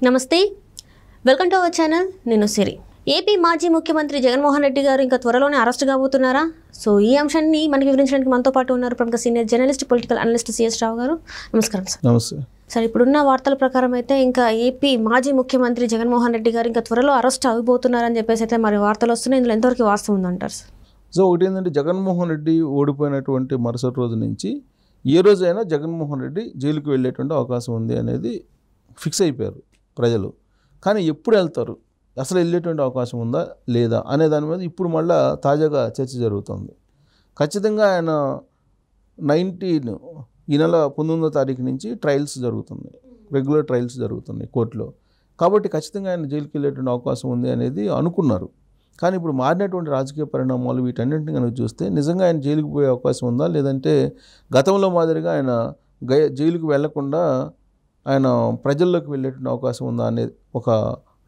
నమస్తే, welcome to our channel. నేను సిరి. AP మాజీ ముఖ్యమంత్రి జగన్మోహన్ రెడ్డి గారు ఇంకా త్వరలోనే అరెస్ట్ కాబోతున్నారా? సో ఈ అంశాన్ని మనకి వివరించడానికి మనతో పాటు ఉన్నారు ప్రముఖ senior journalist, political analyst CS Rao garu. నమస్కారం సార్. నమస్తే సార్, ఇప్పుడున్న వార్తల ప్రకారం అయితే ఇంకా ఏపీ మాజీ ముఖ్యమంత్రి జగన్మోహన్ రెడ్డి గారు ఇంకా త్వరలో అరెస్ట్ అయిపోతున్నారని చెప్పేసి అయితే మరి వార్తలు వస్తున్నాయి. ఇందులో ఎంతవరకు వాస్తవం ఉందంటారు సార్? సో ఒకటి ఏంటంటే, జగన్మోహన్ రెడ్డి ఓడిపోయినటువంటి మరుసటి రోజు నుంచి ఏ రోజైనా జగన్మోహన్ రెడ్డి జైలుకు వెళ్ళేటువంటి అవకాశం ఉంది అనేది ఫిక్స్ అయిపోయారు ప్రజలు. కానీ ఎప్పుడు వెళ్తారు, అసలు వెళ్ళేటువంటి అవకాశం ఉందా లేదా అనే దాని మీద ఇప్పుడు మళ్ళీ తాజాగా చర్చ జరుగుతుంది. ఖచ్చితంగా ఆయన 19 ఈ నెల 19వ తారీఖు నుంచి ట్రయల్స్ జరుగుతున్నాయి, రెగ్యులర్ ట్రయల్స్ జరుగుతున్నాయి కోర్టులో. కాబట్టి ఖచ్చితంగా ఆయన జైలుకి వెళ్ళేటువంటి అవకాశం ఉంది అనేది అనుకున్నారు. కానీ ఇప్పుడు మారినటువంటి రాజకీయ పరిణామాలు వీటన్నింటినీ కనుక చూస్తే నిజంగా ఆయన జైలుకి పోయే అవకాశం ఉందా, లేదంటే గతంలో మాదిరిగా ఆయన జైలుకి వెళ్లకుండా ఆయన ప్రజల్లోకి వెళ్ళేటువంటి అవకాశం ఉందా అనేది ఒక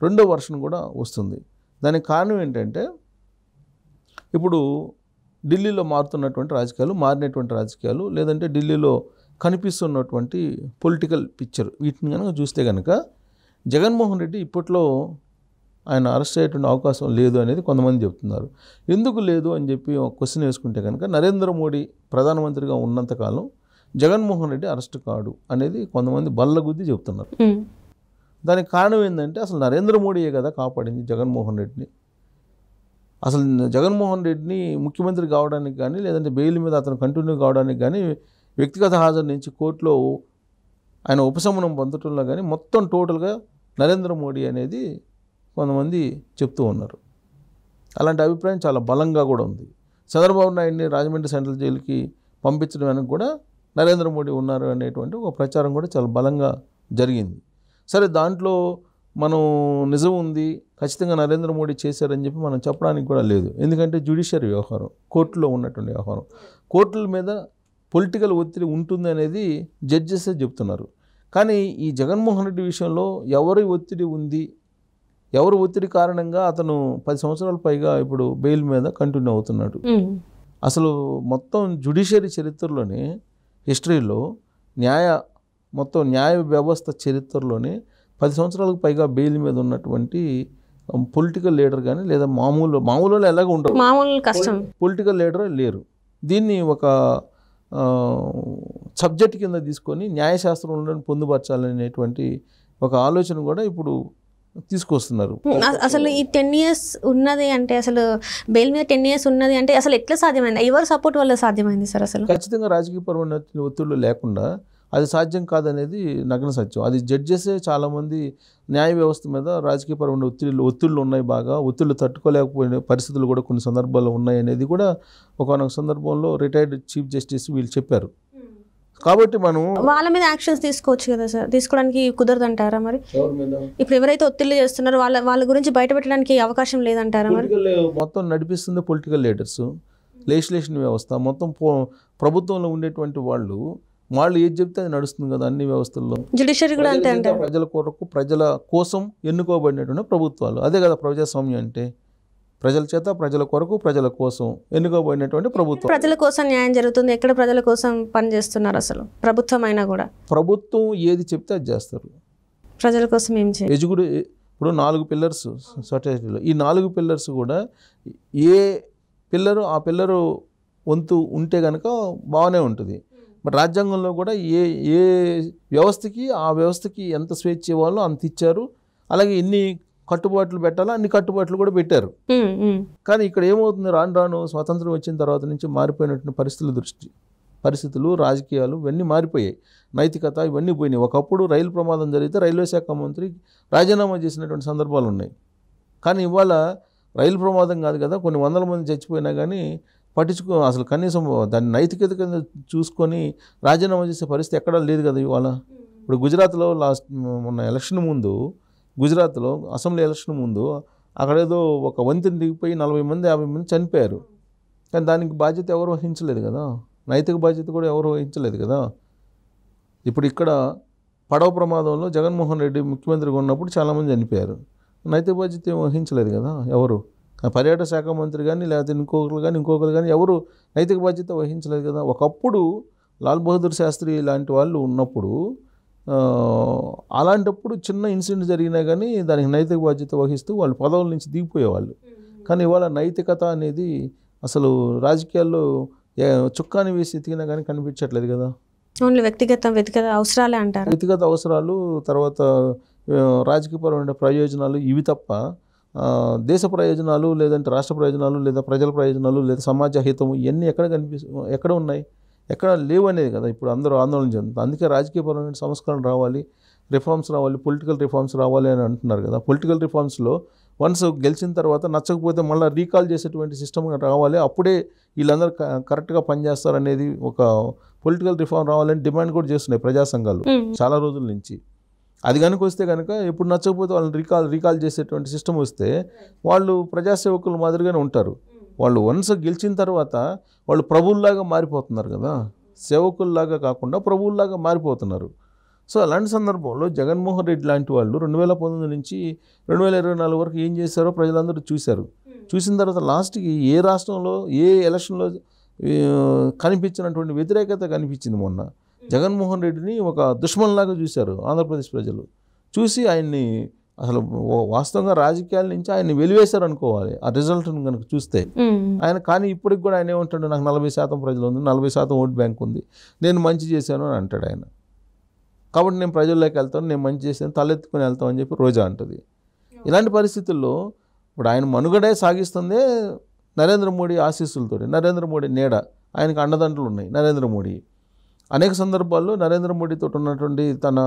రెండో వర్షన్ కూడా వస్తుంది. దానికి కారణం ఏంటంటే, ఇప్పుడు ఢిల్లీలో మారినటువంటి రాజకీయాలు లేదంటే ఢిల్లీలో కనిపిస్తున్నటువంటి పొలిటికల్ పిక్చర్, వీటిని కనుక చూస్తే కనుక జగన్మోహన్ రెడ్డి ఇప్పట్లో ఆయన అరెస్ట్ అయ్యేటువంటి అవకాశం లేదు అనేది కొంతమంది చెప్తున్నారు. ఎందుకు లేదు అని చెప్పి ఒక క్వశ్చన్ వేసుకుంటే కనుక, నరేంద్ర మోడీ ప్రధానమంత్రిగా ఉన్నంతకాలం జగన్మోహన్ రెడ్డి అరెస్ట్ కాడు అనేది కొంతమంది బల్లగుద్ది చెప్తున్నారు. దానికి కారణం ఏంటంటే, అసలు నరేంద్ర మోడీయే కదా కాపాడింది జగన్మోహన్ రెడ్డిని. అసలు జగన్మోహన్ రెడ్డిని ముఖ్యమంత్రి కావడానికి కానీ, లేదంటే బెయిల్ మీద అతను కంటిన్యూ కావడానికి కానీ, వ్యక్తిగత హాజరు నుంచి కోర్టులో ఆయన ఉపశమనం పొందటంలో కానీ మొత్తం టోటల్గా నరేంద్ర మోడీ అనేది కొంతమంది చెప్తూ ఉన్నారు. అలాంటి అభిప్రాయం చాలా బలంగా కూడా ఉంది. చంద్రబాబు నాయుడిని రాజమండ్రి సెంట్రల్ జైలుకి పంపించడం వెనక కూడా నరేంద్ర మోడీ ఉన్నారు అనేటువంటి ఒక ప్రచారం కూడా చాలా బలంగా జరిగింది. సరే, దాంట్లో మనం నిజం ఉంది, ఖచ్చితంగా నరేంద్ర మోడీ చేశారని చెప్పి మనం చెప్పడానికి కూడా లేదు. ఎందుకంటే జ్యుడిషియరీ వ్యవహారం, కోర్టులో ఉన్నటువంటి వ్యవహారం, కోర్టుల మీద పొలిటికల్ ఒత్తిడి ఉంటుంది అనేది జడ్జెసే చెప్తున్నారు. కానీ ఈ జగన్మోహన్ రెడ్డి విషయంలో ఎవరి ఒత్తిడి ఉంది, ఎవరి ఒత్తిడి కారణంగా అతను 10 సంవత్సరాల పైగా ఇప్పుడు బెయిల్ మీద కంటిన్యూ అవుతున్నాడు. అసలు మొత్తం జ్యుడిషియరీ చరిత్రలోనే, హిస్టరీలో మొత్తం న్యాయ వ్యవస్థ చరిత్రలోనే 10 సంవత్సరాలకు పైగా బెయిల్ మీద ఉన్నటువంటి పొలిటికల్ లీడర్ కానీ, లేదా మామూలు ఎలాగ ఉండరు, మామూలు కష్టం, పొలిటికల్ లీడర్ లేరు. దీన్ని ఒక సబ్జెక్ట్ కింద తీసుకొని న్యాయశాస్త్రంలో పొందుపరచాలనేటువంటి ఒక ఆలోచన కూడా ఇప్పుడు తీసుకొస్తున్నారు. అసలు ఈ 10 years ఉన్నది అంటే, అసలు బెయిల్ మీద 10 years ఉన్నది అంటే అసలు ఎట్లా సాధ్యమైంది? ఎవరు సపోర్ట్ వల్ల సాధ్యమైంది సార్? అసలు ఖచ్చితంగా రాజకీయపరమైన ఒత్తిళ్ళు లేకుండా అది సాధ్యం కాదనేది నగ్న సత్యం. అది జడ్జెసే చాలామంది న్యాయ వ్యవస్థ మీద రాజకీయపరమైన ఒత్తిళ్ళు ఉన్నాయి, బాగా ఒత్తిళ్ళు తట్టుకోలేకపోయిన పరిస్థితులు కూడా కొన్ని సందర్భాల్లో ఉన్నాయి అనేది కూడా ఒకనొక సందర్భంలో రిటైర్డ్ చీఫ్ జస్టిస్ వీళ్ళు చెప్పారు. కాబట్టి మనం వాళ్ళ మీద యాక్షన్స్ తీసుకోవచ్చు కదా సార్, తీసుకోవడానికి కుదరదంటారా? మరి ఇప్పుడు ఎవరైతే ఒత్తిళ్ళు చేస్తున్నారో వాళ్ళ గురించి బయటపెట్టడానికి అవకాశం లేదంటారా? మరి మొత్తం నడిపిస్తుంది పొలిటికల్ లీడర్స్, లెజిస్లేషన్ వ్యవస్థ, మొత్తం ప్రభుత్వంలో ఉండేటువంటి వాళ్ళు ఏది చెప్తే అది నడుస్తుంది కదా అన్ని వ్యవస్థల్లో. జ్యుడిషియరీ కూడా అంతే అంటే, ప్రజల కొరకు ప్రజల కోసం ఎన్నుకోబడినటువంటి ప్రభుత్వాలు. అదే కదా ప్రజాస్వామ్యం అంటే, ప్రజల చేత ప్రజల కొరకు ప్రజల కోసం ఎన్నుకోబడినటువంటి ప్రభుత్వం. ప్రజల కోసం న్యాయం జరుగుతుంది. ఎక్కడ ప్రజల కోసం పనిచేస్తున్నారు అసలు ప్రభుత్వం అయినా కూడా? ప్రభుత్వం ఏది చెప్తే అది చేస్తారు. ప్రజల కోసం ఏం చేయాలి? ఇప్పుడు 4 పిల్లర్స్ సొసైటీలో, ఈ 4 పిల్లర్స్ కూడా ఏ పిల్లరు ఆ పిల్లరు వంతు ఉంటే కనుక బాగానే ఉంటుంది. బట్ రాజ్యాంగంలో కూడా ఏ వ్యవస్థకి ఆ వ్యవస్థకి ఎంత స్వేచ్ఛ ఇవ్వాలో అంత ఇచ్చారు. అలాగే ఎన్ని కట్టుబాట్లు పెట్టాలో అన్ని కట్టుబాట్లు కూడా పెట్టారు. కానీ ఇక్కడ ఏమవుతుంది, రాను స్వాతంత్రం వచ్చిన తర్వాత నుంచి మారిపోయినటువంటి పరిస్థితులు, రాజకీయాలు ఇవన్నీ మారిపోయాయి, నైతికత ఇవన్నీ పోయినాయి. ఒకప్పుడు రైలు ప్రమాదం జరిగితే రైల్వే శాఖ మంత్రి రాజీనామా చేసినటువంటి సందర్భాలు ఉన్నాయి. కానీ ఇవాళ రైలు ప్రమాదం కాదు కదా, కొన్ని వందల మంది చచ్చిపోయినా కానీ అసలు కనీసం దాన్ని నైతికత కింద చూసుకొని రాజీనామా చేసే పరిస్థితి ఎక్కడా లేదు కదా ఇవాళ. ఇప్పుడు గుజరాత్లో మొన్న ఎలక్షన్ ముందు, గుజరాత్లో అసెంబ్లీ ఎలక్షన్ ముందు అక్కడేదో ఒక వంతెన దిగిపోయి 40 మంది 50 మంది చనిపోయారు. కానీ దానికి బాధ్యత ఎవరు వహించలేదు కదా, నైతిక బాధ్యత కూడా ఎవరు వహించలేదు కదా. ఇప్పుడు ఇక్కడ పడవ ప్రమాదంలో జగన్మోహన్ రెడ్డి ముఖ్యమంత్రిగా ఉన్నప్పుడు చాలామంది చనిపోయారు, నైతిక బాధ్యత ఏం వహించలేదు కదా ఎవరు. పర్యాటక శాఖ మంత్రి కానీ, లేకపోతే ఇంకొకరు కానీ ఎవరు నైతిక బాధ్యత వహించలేదు కదా. ఒకప్పుడు లాల్ బహదూర్ శాస్త్రి లాంటి వాళ్ళు ఉన్నప్పుడు అలాంటప్పుడు చిన్న ఇన్సిడెంట్ జరిగినా కానీ దానికి నైతిక బాధ్యత వహిస్తూ వాళ్ళు పదవుల నుంచి దిగిపోయేవాళ్ళు. కానీ ఇవాళ నైతికత అనేది అసలు రాజకీయాల్లో చుక్కాని వేసి ఎతికినా కానీ కనిపించట్లేదు కదా. ఓన్లీ వ్యక్తిగత అవసరాలే అంటారు. వ్యక్తిగత అవసరాలు, తర్వాత రాజకీయపరమైన ప్రయోజనాలు, ఇవి తప్ప దేశ ప్రయోజనాలు, లేదంటే రాష్ట్ర ప్రయోజనాలు, లేదా ప్రజల ప్రయోజనాలు, లేదా సమాజ హితము, ఇవన్నీ ఎక్కడ ఉన్నాయి, ఎక్కడ లేవు అనేది కదా ఇప్పుడు అందరూ ఆందోళన చెందుతారు. అందుకే రాజకీయపరమైన సంస్కరణ రావాలి, రిఫార్మ్స్ రావాలి, పొలిటికల్ రిఫార్మ్స్ రావాలి అని అంటున్నారు కదా. పొలిటికల్ రిఫార్మ్స్లో వన్స్ గెలిచిన తర్వాత నచ్చకపోతే మళ్ళీ రీకాల్ చేసేటువంటి సిస్టమ్ రావాలి. అప్పుడే వీళ్ళందరూ కరెక్ట్గా పనిచేస్తారు అనేది ఒక పొలిటికల్ రిఫార్మ్ రావాలని డిమాండ్ కూడా చేస్తున్నాయి ప్రజా సంఘాలు చాలా రోజుల నుంచి. అది కనుక వస్తే కనుక ఇప్పుడు నచ్చకపోతే వాళ్ళని రీకాల్ చేసేటువంటి సిస్టమ్ వస్తే వాళ్ళు ప్రజాసేవకుల మాదిరిగానే ఉంటారు. వాళ్ళు వన్స్ గెలిచిన తర్వాత వాళ్ళు ప్రభువుల్లాగా మారిపోతున్నారు కదా, సేవకుల్లాగా కాకుండా ప్రభువుల్లాగా మారిపోతున్నారు. సో అలాంటి సందర్భంలో జగన్మోహన్ రెడ్డి లాంటి వాళ్ళు 2019 నుంచి 2024 వరకు ఏం చేశారో ప్రజలందరూ చూశారు. చూసిన తర్వాత లాస్ట్కి ఏ రాష్ట్రంలో ఏ ఎలక్షన్లో కనిపించినటువంటి వ్యతిరేకత కనిపించింది. మొన్న జగన్మోహన్ రెడ్డిని ఒక దుష్మన్లాగా చూశారు ఆంధ్రప్రదేశ్ ప్రజలు. చూసి ఆయన్ని అసలు వాస్తవంగా రాజకీయాల నుంచి ఆయన్ని వెలివేశారు అనుకోవాలి ఆ రిజల్ట్ని కనుక చూస్తే. ఆయన కానీ ఇప్పటికి కూడా ఆయన ఏమంటాడు, నాకు 40% ప్రజలు ఉంది, 40% ఓట్ బ్యాంక్ ఉంది, నేను మంచి చేశాను అని అంటాడు ఆయన. కాబట్టి నేను ప్రజల్లోకి వెళ్తాను, నేను మంచి చేశాను, తలెత్తుకుని వెళ్తాను అని చెప్పి రోజా అంటుంది. ఇలాంటి పరిస్థితుల్లో ఇప్పుడు ఆయన మనుగడే సాగిస్తుందే నరేంద్ర మోడీ ఆశీస్సులతో, నరేంద్ర మోడీ నీడ, ఆయనకు అండదండలు ఉన్నాయి. నరేంద్ర మోడీ అనేక సందర్భాల్లో నరేంద్ర మోడీతో ఉన్నటువంటి తన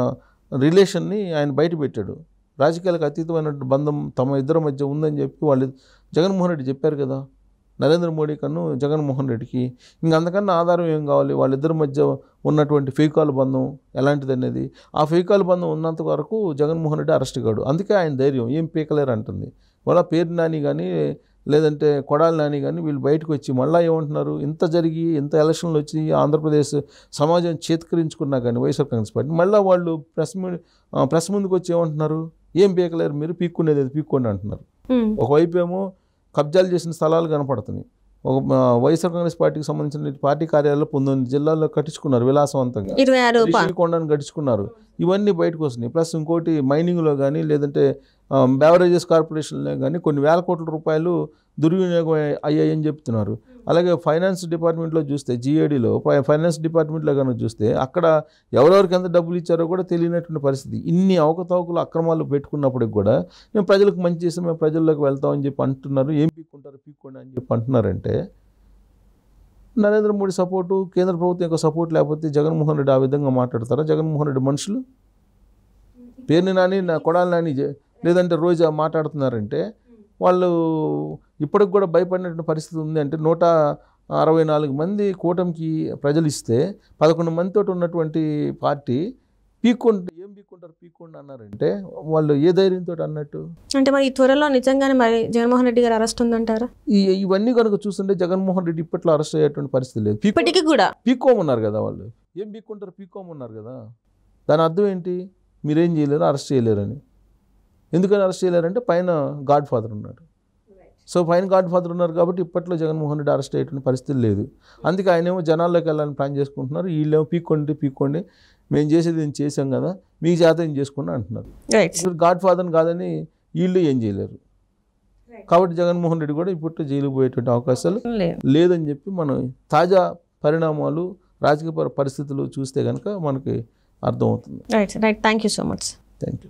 రిలేషన్ని ఆయన బయట పెట్టాడు. రాజకీయాలకు అతీతమైనటువంటి బంధం తమ ఇద్దరి మధ్య ఉందని చెప్పి వాళ్ళు జగన్మోహన్ రెడ్డి చెప్పారు కదా. నరేంద్ర మోడీ కన్నా జగన్మోహన్ రెడ్డికి ఇంక అంతకన్నా ఆధారం ఏం కావాలి, వాళ్ళిద్దరి మధ్య ఉన్నటువంటి ఫేకాల్ బంధం ఎలాంటిది అనేది. ఆ ఫేకాల్ బంధం ఉన్నంత వరకు జగన్మోహన్ రెడ్డి అరెస్ట్ కాడు. అందుకే ఆయన ధైర్యం ఏం పీకలేరు అంటుంది. వాళ్ళ పేరు నాని కానీ లేదంటే కొడాలి నాని కానీ వీళ్ళు బయటకు వచ్చి మళ్ళీ ఏమంటున్నారు, ఇంత జరిగి ఇంత ఎలక్షన్లు వచ్చి ఆంధ్రప్రదేశ్ సమాజం చేత్కరించుకున్నా కానీ వైఎస్ఆర్ కాంగ్రెస్ పార్టీ మళ్ళీ వాళ్ళు ప్రెస్ ముందుకు వచ్చి ఏమంటున్నారు, ఏం పీకలేరు మీరు, పీక్కునేది పీక్కోండి అంటున్నారు. ఒకవైపు ఏమో కబ్జాలు చేసిన స్థలాలు కనపడుతున్నాయి. ఒక వైఎస్ఆర్ కాంగ్రెస్ పార్టీకి సంబంధించిన పార్టీ కార్యాలయాలు 19 జిల్లాల్లో కట్టించుకున్నారు విలాసవంతంగా, శ్రీకొండను కట్టించుకున్నారు. ఇవన్నీ బయటకు వస్తున్నాయి. ప్లస్ ఇంకోటి మైనింగ్లో కానీ లేదంటే బెవరేజెస్ కార్పొరేషన్లో కానీ కొన్ని వేల కోట్ల రూపాయలు దుర్వినియోగం అయ్యాయని చెప్తున్నారు. అలాగే ఫైనాన్స్ డిపార్ట్మెంట్లో చూస్తే, జిఏడిలో ఫైనాన్స్ డిపార్ట్మెంట్లో కనుక చూస్తే అక్కడ ఎవరెవరికి ఎంత డబ్బులు ఇచ్చారో కూడా తెలియనటువంటి పరిస్థితి. ఇన్ని అవకతవకలు అక్రమాలు పెట్టుకున్నప్పటికి కూడా మేము ప్రజలకు మంచి చేస్తాం, మేము ప్రజల్లోకి వెళ్తామని చెప్పి అంటున్నారు. ఏం పీక్కోండి అని చెప్పి అంటున్నారంటే నరేంద్ర మోడీ సపోర్టు, కేంద్ర ప్రభుత్వం యొక్క సపోర్ట్ లేకపోతే జగన్మోహన్ రెడ్డి ఆ విధంగా మాట్లాడతారా? జగన్మోహన్ రెడ్డి మనుషులు పేరుని నాని కొడాలి నాని లేదంటే రోజా మాట్లాడుతున్నారంటే వాళ్ళు ఇప్పటికి కూడా భయపడినటువంటి పరిస్థితి ఉంది. అంటే 164 మంది కూటమికి ప్రజలు ఇస్తే 11 మందితో ఉన్నటువంటి పార్టీ పీక్కోండి అన్నారంటే వాళ్ళు ఏ ధైర్యంతో అన్నట్టు. అంటే మరి ఈ త్వరలో నిజంగానే మరి జగన్మోహన్ రెడ్డి గారు అరెస్ట్ ఉందంటారా? ఇవన్నీ కనుక చూస్తుంటే జగన్మోహన్ రెడ్డి ఇప్పట్లో అరెస్ట్ అయ్యేటువంటి పరిస్థితి లేదు. ఇప్పటికీ కూడా పీక్కోమన్నారు కదా వాళ్ళు, ఏం పీక్కోమన్నారు కదా. దాని అర్థం ఏంటి, మీరేం చేయలేరు, అరెస్ట్ చేయలేరని. ఎందుకని అరెస్ట్ చేయలేరంటే పైన గాడ్ ఫాదర్ ఉన్నాడు. సో పైన గాడ్ ఫాదర్ ఉన్నారు కాబట్టి ఇప్పట్లో జగన్మోహన్ రెడ్డి అరెస్ట్ అయ్యేటువంటి పరిస్థితి లేదు. అందుకే ఆయనేమో జనాల్లోకి వెళ్ళాలని ప్లాన్ చేసుకుంటున్నారు. వీళ్ళేమో పీక్కోండి మేము చేసేది నేను చేసాం కదా, మీ చేత ఏం చేసుకోండి అంటున్నారు. గాడ్ ఫాదర్ని కాదని వీళ్ళు ఏం చేయలేరు. కాబట్టి జగన్మోహన్ రెడ్డి కూడా ఇప్పట్లో జైలుకు పోయేటువంటి అవకాశాలు లేదని చెప్పి మనం తాజా పరిణామాలు రాజకీయ పరిస్థితులు చూస్తే కనుక మనకి అర్థమవుతుంది. Right. Thank you so much. Thank you.